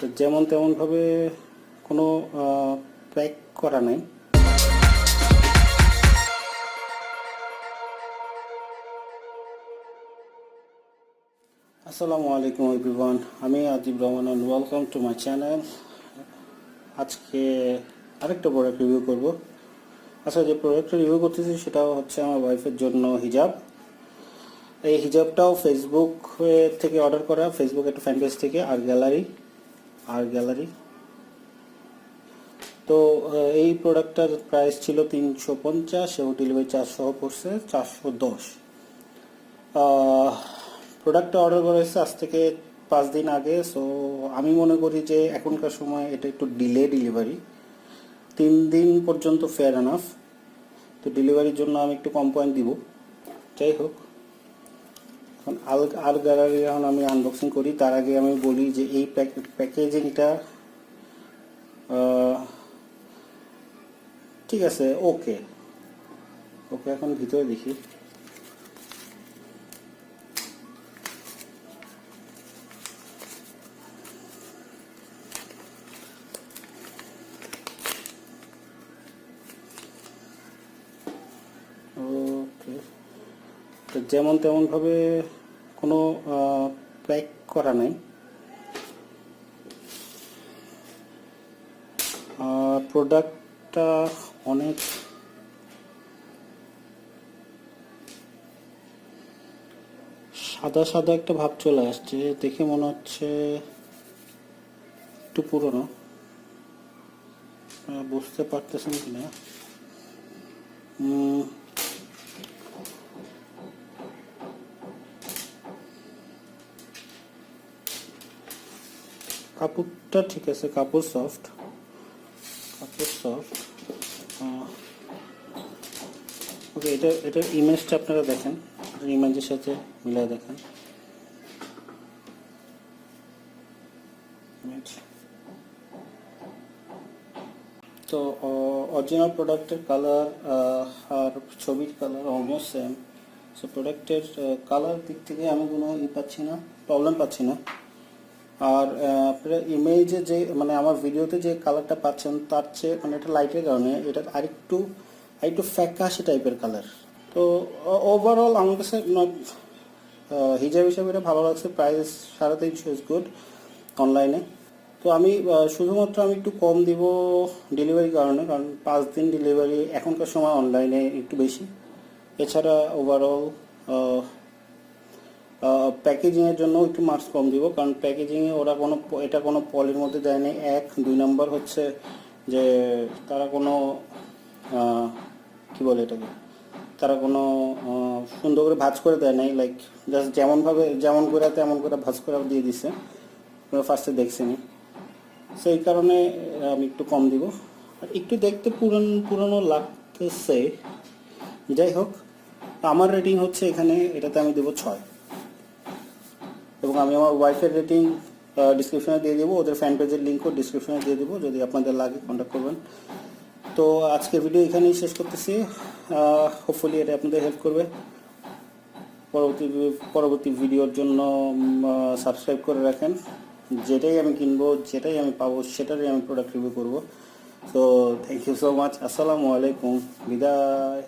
তো যেমন তেমনভাবে কোনো প্যাক করা নাই। আসসালামু আলাইকুম এভরিওয়ান, আমি Ajib Rahman and welcome to my channel. আজকে আরেকটা প্রোডাক্ট রিভিউ করব। আচ্ছা, যে প্রোডাক্টটা রিভিউ করতেছি সেটা হচ্ছে আমার ওয়াইফের জন্য হিজাব। এই হিজাবটাও ফেসবুক থেকে অর্ডার করা, ফেসবুক একটা ফ্যান পেজ থেকে। আর গ্যালারি তো এই প্রোডাক্টটার প্রাইস ছিল 350 এবং ডেলিভারি চার্জ সহ পড়ছে 410। প্রোডাক্টটা অর্ডার করা হয়েছে আজ থেকে 5 দিন আগে। সো আমি মনে করি যে এখনকার সময় এটা একটু ডিলে ডেলিভারি, 3 দিন পর্যন্ত ফেয়ার এনাফ। তো ডেলিভারির জন্য আমি একটু কম পয়েন্ট দিব। যাই হোক, এখন আর গ্যালারি এখন আমি আনবক্সিং করি। তার আগে আমি বলি যে এই প্যাকেজিংটা ঠিক আছে, ওকে। এখন ভিতরে দেখি। ওকে, তো যেমন তেমনভাবে কোনো প্যাক করা নাই। প্রোডাক্টটা অনেক সাদা সাদা একটা ভাব চলে আসছে, দেখে মনে হচ্ছে একটু পুরনো। বুঝতে পারতেছেন কিনা? কাপড়টা ঠিক আছে, কাপড় সফট। ওকে, এটার ইমেজটা আপনারা দেখেন, ইমেজের সাথে মিলাই দেখেন। তো অরিজিনাল প্রোডাক্টের কালার আর ছবির কালার অলমোস্ট সেম। সো প্রোডাক্টের কালার দিক থেকে আমি কোনো প্রবলেম পাচ্ছি না। আর আপনারা ইমেজে যে মানে আমার ভিডিওতে যে কালারটা পাচ্ছেন তার চেয়ে মানে এটা লাইটের কারণে এটা আরেকটু ফ্যাকাশে টাইপের কালার। তো ওভারঅল আমার কাছে হিজাব হিসাবে এটা ভালো লাগছে। প্রাইস 350 ইজ গুড অনলাইনে। তো আমি শুধুমাত্র একটু কম দিব ডেলিভারির কারণে, কারণ 5 দিন ডেলিভারি এখনকার সময় অনলাইনে একটু বেশি। এছাড়া ওভারঅল প্যাকেজিংয়ের জন্য একটু মার্কস কম দিব, কারণ প্যাকেজিংয়ে ওরা এটা কোনো পলির মধ্যে দেয়নি। 2 নম্বর হচ্ছে যে তারা কোনো কী বলে এটাকে, তারা কোনো সুন্দর করে ভাঁজ করে দেয় নাই। লাইক জাস্ট যেমন করে ভাঁজ করে দিয়ে দিছে, ফার্স্টে দেখছিনি। সেই কারণে আমি একটু কম দিব। আর একটু দেখতে পুরনো লাগতেছে। যাই হোক, আমার রেটিং হচ্ছে এখানে, এটাতে আমি দেবো 6। এবং আমি আমার ওয়াইফের রেটিং ডিসক্রিপশনে দিয়ে দেবো, ওদের ফ্যান পেজের লিঙ্কও ডিসক্রিপশনে দিয়ে দেবো, যদি আপনাদের লাগে কন্ট্যাক্ট করবেন। তো আজকে ভিডিও এখানেই শেষ করতেছি। হোপফুলি এটা আপনাদের হেল্প করবে। পরবর্তী ভিডিওর জন্য সাবস্ক্রাইব করে রাখেন। যেটাই আমি কিনবো, যেটাই আমি পাবো, সেটারই আমি প্রোডাক্ট রিভিউ করবো। তো থ্যাংক ইউ সো মাচ। আসসালামু আলাইকুম, বিদায়।